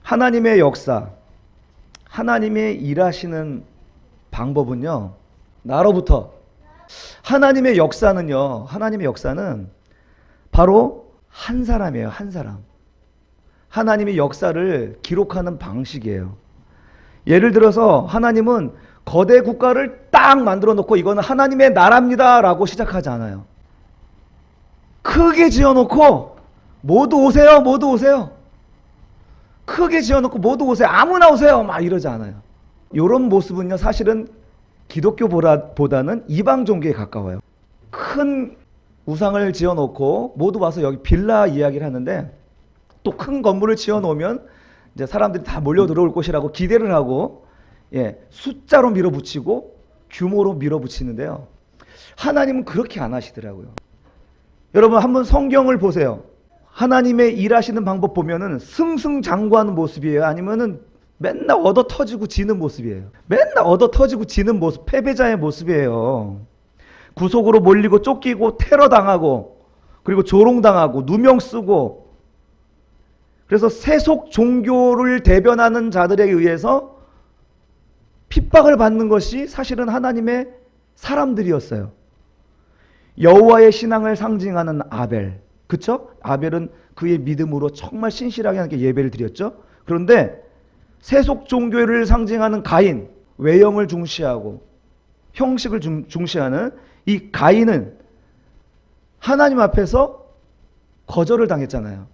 하나님의 역사, 하나님의 일하시는 방법은요, 나로부터 하나님의 역사는 바로 한 사람이에요. 한 사람. 하나님의 역사를 기록하는 방식이에요. 예를 들어서 하나님은 거대 국가를 딱 만들어 놓고 이거는 하나님의 나라입니다 라고 시작하지 않아요. 크게 지어놓고 모두 오세요, 모두 오세요. 크게 지어놓고 모두 오세요, 아무나 오세요 막 이러지 않아요. 이런 모습은요, 사실은 기독교보다는 이방 종교에 가까워요. 큰 우상을 지어놓고 모두 와서 여기 빌라 이야기를 하는데, 또 큰 건물을 지어놓으면 이제 사람들이 다 몰려 들어올 곳이라고 기대를 하고, 숫자로 밀어붙이고 규모로 밀어붙이는데요. 하나님은 그렇게 안 하시더라고요. 여러분 한번 성경을 보세요. 하나님의 일하시는 방법 보면은 승승장구하는 모습이에요? 아니면은 맨날 얻어 터지고 지는 모습이에요? 맨날 얻어 터지고 지는 모습, 패배자의 모습이에요. 구속으로 몰리고 쫓기고 테러 당하고, 그리고 조롱당하고 누명 쓰고, 그래서 세속 종교를 대변하는 자들에 의해서 핍박을 받는 것이 사실은 하나님의 사람들이었어요. 여호와의 신앙을 상징하는 아벨, 그쵸? 아벨은 그의 믿음으로 정말 신실하게 하나님께 예배를 드렸죠. 그런데 세속 종교를 상징하는 가인, 외형을 중시하고 형식을 중시하는 이 가인은 하나님 앞에서 거절을 당했잖아요.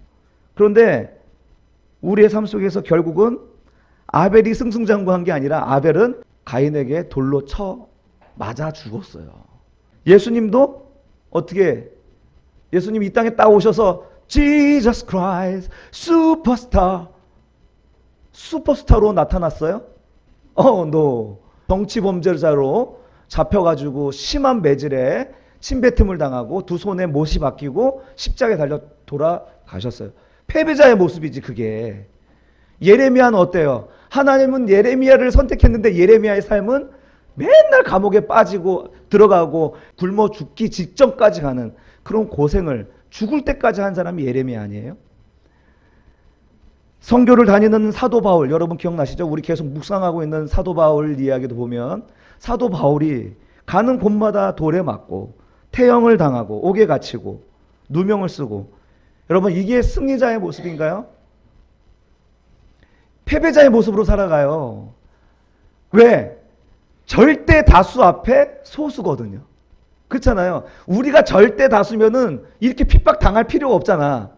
그런데 우리의 삶 속에서 결국은 아벨이 승승장구한 게 아니라 아벨은 가인에게 돌로 쳐 맞아 죽었어요. 예수님도 어떻게, 예수님이 이 땅에 딱 오셔서 Jesus Christ 슈퍼스타로 나타났어요? no. 정치범죄자로 잡혀가지고 심한 매질에 침뱉음을 당하고 두 손에 못이 박히고 십자가에 달려 돌아가셨어요. 패배자의 모습이지 그게. 예레미야는 어때요? 하나님은 예레미야를 선택했는데 예레미야의 삶은 맨날 감옥에 빠지고 들어가고 굶어 죽기 직전까지 가는 그런 고생을 죽을 때까지 한 사람이 예레미야 아니에요? 선교를 다니는 사도 바울, 여러분 기억나시죠? 우리 계속 묵상하고 있는 사도 바울 이야기도 보면 사도 바울이 가는 곳마다 돌에 맞고 태형을 당하고 옥에 갇히고 누명을 쓰고, 여러분 이게 승리자의 모습인가요? 패배자의 모습으로 살아가요. 왜? 절대 다수 앞에 소수거든요. 그렇잖아요. 우리가 절대 다수면은 이렇게 핍박 당할 필요가 없잖아.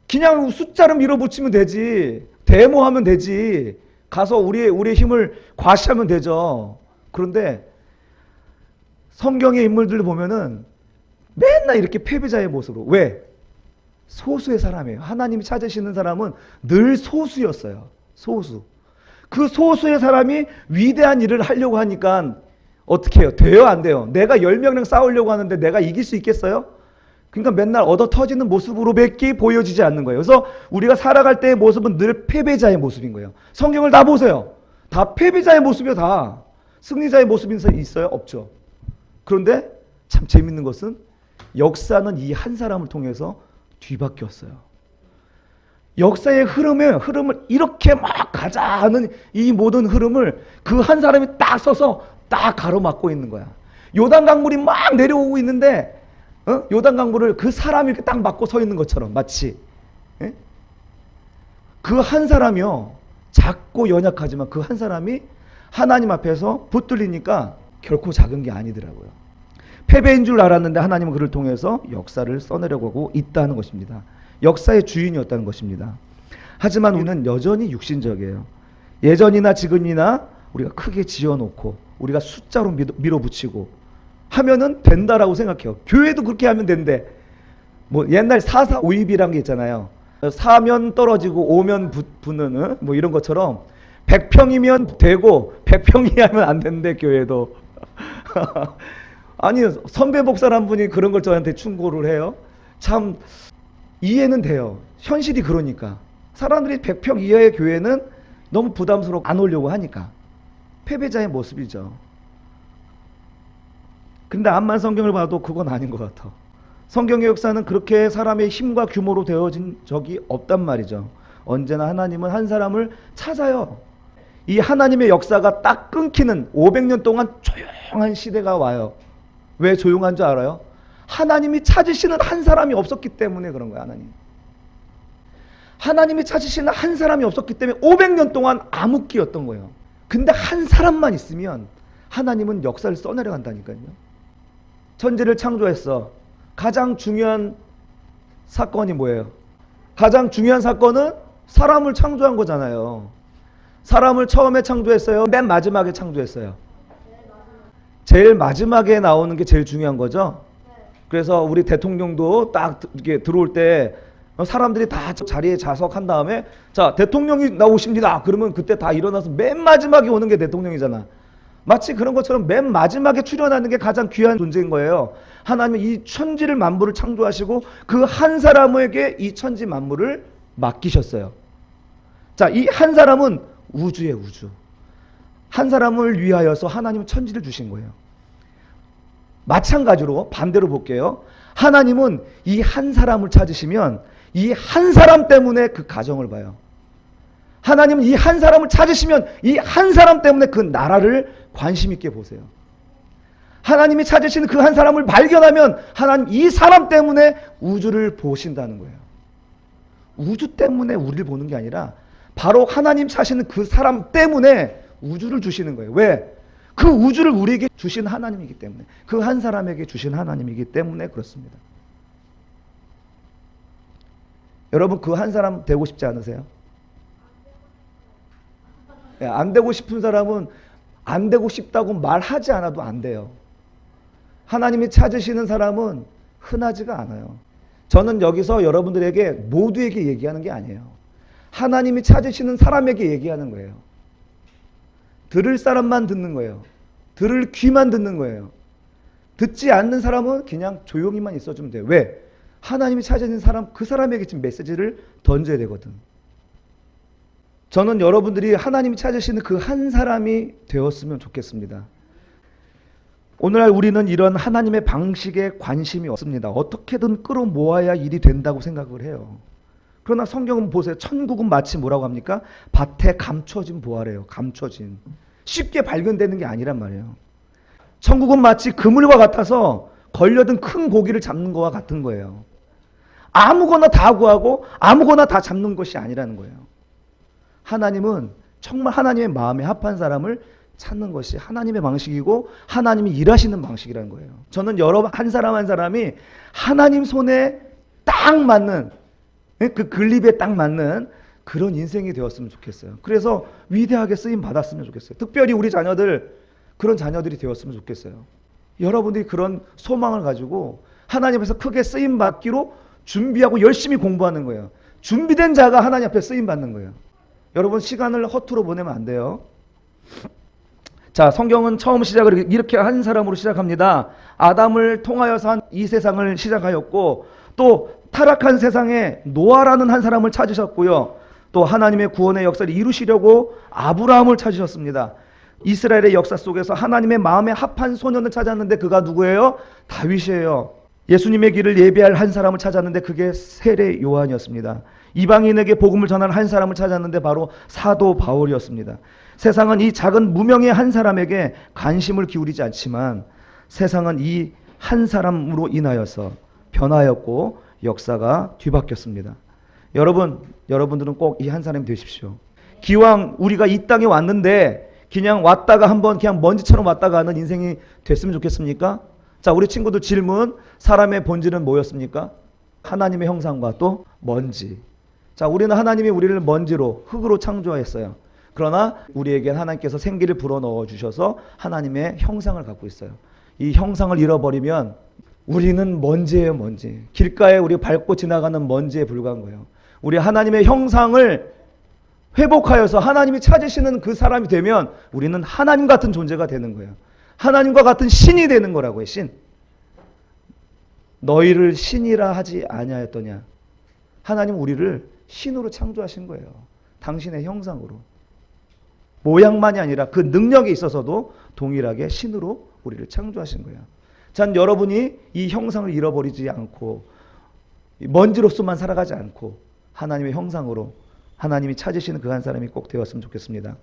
그냥 숫자로 밀어붙이면 되지. 데모하면 되지. 가서 우리의 힘을 과시하면 되죠. 그런데 성경의 인물들을 보면은 맨날 이렇게 패배자의 모습으로. 왜? 소수의 사람이에요. 하나님이 찾으시는 사람은 늘 소수였어요. 소수. 그 소수의 사람이 위대한 일을 하려고 하니까 어떻게 해요? 돼요? 안 돼요? 내가 10명이랑 싸우려고 하는데 내가 이길 수 있겠어요? 그러니까 맨날 얻어 터지는 모습으로 밖에 보여지지 않는 거예요. 그래서 우리가 살아갈 때의 모습은 늘 패배자의 모습인 거예요. 성경을 다 보세요. 다 패배자의 모습이요. 다. 승리자의 모습이 있어요? 없죠. 그런데 참 재밌는 것은 역사는 이 한 사람을 통해서 뒤바뀌었어요. 역사의 흐름을 이렇게 막 가자 하는 이 모든 흐름을 그 한 사람이 딱 서서 딱 가로막고 있는 거야. 요단 강물이 막 내려오고 있는데 요단 강물을 그 사람이 이렇게 딱 막고 서 있는 것처럼 마치 그 한 사람이요, 작고 연약하지만 그 한 사람이 하나님 앞에서 붙들리니까 결코 작은 게 아니더라고요. 패배인 줄 알았는데 하나님은 그를 통해서 역사를 써내려고 하고 있다는 것입니다. 역사의 주인이었다는 것입니다. 하지만 우리는 여전히 육신적이에요. 예전이나 지금이나 우리가 크게 지어놓고 우리가 숫자로 밀어붙이고 하면은 된다라고 생각해요. 교회도 그렇게 하면 된대. 뭐 옛날 4.4.5입이라는 게 있잖아요. 4면 떨어지고 5면 붙는 뭐 이런 것처럼 100평이면 되고 100평이 하면 안 된대, 교회도. 아니, 선배 목사란 분이 그런 걸 저한테 충고를 해요. 참 이해는 돼요. 현실이 그러니까. 사람들이 100평 이하의 교회는 너무 부담스럽고 안 오려고 하니까. 패배자의 모습이죠. 근데 암만 성경을 봐도 그건 아닌 것 같아. 성경의 역사는 그렇게 사람의 힘과 규모로 되어진 적이 없단 말이죠. 언제나 하나님은 한 사람을 찾아요. 이 하나님의 역사가 딱 끊기는 500년 동안 조용한 시대가 와요. 왜 조용한 줄 알아요? 하나님이 찾으시는 한 사람이 없었기 때문에 그런 거예요. 하나님이 찾으시는 한 사람이 없었기 때문에 500년 동안 암흑기였던 거예요. 근데 한 사람만 있으면 하나님은 역사를 써내려 간다니까요. 천지를 창조했어. 가장 중요한 사건이 뭐예요? 가장 중요한 사건은 사람을 창조한 거잖아요. 사람을 처음에 창조했어요? 맨 마지막에 창조했어요? 제일 마지막에 나오는 게 제일 중요한 거죠. 그래서 우리 대통령도 딱 이렇게 들어올 때 사람들이 다 자리에 자석한 다음에 자, 대통령이 나오십니다. 그러면 그때 다 일어나서 맨 마지막에 오는 게 대통령이잖아. 마치 그런 것처럼 맨 마지막에 출연하는 게 가장 귀한 존재인 거예요. 하나님은 이 천지를 만물을 창조하시고 그 한 사람에게 이 천지 만물을 맡기셨어요. 자, 이 한 사람은 우주의 우주. 한 사람을 위하여서 하나님은 천지를 주신 거예요. 마찬가지로 반대로 볼게요. 하나님은 이 한 사람을 찾으시면 이 한 사람 때문에 그 가정을 봐요. 하나님은 이 한 사람을 찾으시면 이 한 사람 때문에 그 나라를 관심 있게 보세요. 하나님이 찾으시는 그 한 사람을 발견하면 하나님 이 사람 때문에 우주를 보신다는 거예요. 우주 때문에 우리를 보는 게 아니라 바로 하나님 찾으시는 그 사람 때문에 우주를 주시는 거예요. 왜? 그 우주를 우리에게 주신 하나님이기 때문에, 그 한 사람에게 주신 하나님이기 때문에 그렇습니다. 여러분 그 한 사람 되고 싶지 않으세요? 안 되고 싶은 사람은 안 되고 싶다고 말하지 않아도 안 돼요. 하나님이 찾으시는 사람은 흔하지가 않아요. 저는 여기서 여러분들에게 모두에게 얘기하는 게 아니에요. 하나님이 찾으시는 사람에게 얘기하는 거예요. 들을 사람만 듣는 거예요. 들을 귀만 듣는 거예요. 듣지 않는 사람은 그냥 조용히만 있어주면 돼요. 왜? 하나님이 찾으시는 사람, 그 사람에게 지금 메시지를 던져야 되거든. 저는 여러분들이 하나님이 찾으시는 그 한 사람이 되었으면 좋겠습니다. 오늘날 우리는 이런 하나님의 방식에 관심이 없습니다. 어떻게든 끌어모아야 일이 된다고 생각을 해요. 그러나 성경은 보세요. 천국은 마치 뭐라고 합니까? 밭에 감춰진 보화래요. 감춰진. 쉽게 발견되는 게 아니란 말이에요. 천국은 마치 그물과 같아서 걸려든 큰 고기를 잡는 것과 같은 거예요. 아무거나 다 구하고 아무거나 다 잡는 것이 아니라는 거예요. 하나님은 정말 하나님의 마음에 합한 사람을 찾는 것이 하나님의 방식이고 하나님이 일하시는 방식이라는 거예요. 저는 여러분 한 사람 한 사람이 하나님 손에 딱 맞는, 그 글립에 딱 맞는 그런 인생이 되었으면 좋겠어요. 그래서 위대하게 쓰임 받았으면 좋겠어요. 특별히 우리 자녀들, 그런 자녀들이 되었으면 좋겠어요. 여러분들이 그런 소망을 가지고 하나님 앞에서 크게 쓰임 받기로 준비하고 열심히 공부하는 거예요. 준비된 자가 하나님 앞에 쓰임 받는 거예요. 여러분 시간을 허투루 보내면 안 돼요. 자, 성경은 처음 시작을 이렇게 한 사람으로 시작합니다. 아담을 통하여서 이 세상을 시작하였고 또 타락한 세상에 노아라는 한 사람을 찾으셨고요. 또 하나님의 구원의 역사를 이루시려고 아브라함을 찾으셨습니다. 이스라엘의 역사 속에서 하나님의 마음에 합한 소년을 찾았는데 그가 누구예요? 다윗이에요. 예수님의 길을 예비할 한 사람을 찾았는데 그게 세례 요한이었습니다. 이방인에게 복음을 전할 한 사람을 찾았는데 바로 사도 바울이었습니다. 세상은 이 작은 무명의 한 사람에게 관심을 기울이지 않지만 세상은 이 한 사람으로 인하여서 변하였고 역사가 뒤바뀌었습니다. 여러분들은 꼭 이 한 사람이 되십시오. 기왕 우리가 이 땅에 왔는데 그냥 왔다가 한번 그냥 먼지처럼 왔다가 하는 인생이 됐으면 좋겠습니까? 자, 우리 친구들 질문. 사람의 본질은 뭐였습니까? 하나님의 형상과 또 먼지. 자, 우리는 하나님이 우리를 먼지로, 흙으로 창조했어요. 그러나 우리에겐 하나님께서 생기를 불어넣어 주셔서 하나님의 형상을 갖고 있어요. 이 형상을 잃어버리면 우리는 먼지예요, 먼지. 길가에 우리 밟고 지나가는 먼지에 불과한 거예요. 우리 하나님의 형상을 회복하여서 하나님이 찾으시는 그 사람이 되면 우리는 하나님 같은 존재가 되는 거예요. 하나님과 같은 신이 되는 거라고요, 신. 너희를 신이라 하지 아니하였더냐. 하나님 우리를 신으로 창조하신 거예요. 당신의 형상으로. 모양만이 아니라 그 능력에 있어서도 동일하게 신으로 우리를 창조하신 거예요. 자, 여러분이 이 형상을 잃어버리지 않고 먼지로서만 살아가지 않고 하나님의 형상으로 하나님이 찾으시는 그 한 사람이 꼭 되었으면 좋겠습니다.